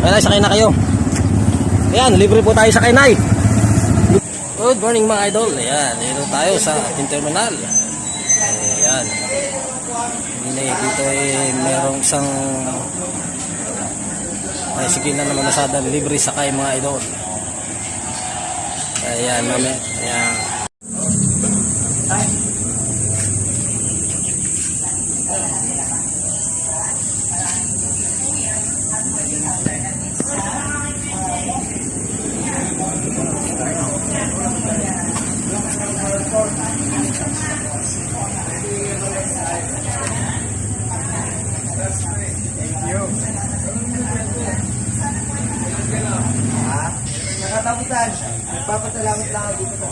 Nay, sakay na kayo. Ayan, libre po tayo sakay, Nay. Good morning mga idol. Ayan, dito tayo sa ating terminal. Ayan. Dito merong isang sige na naman nasada libre sakay mga idol. Ayan, mami. Ayan. Nakatapusan, nagpapasalamat lang ako dito sa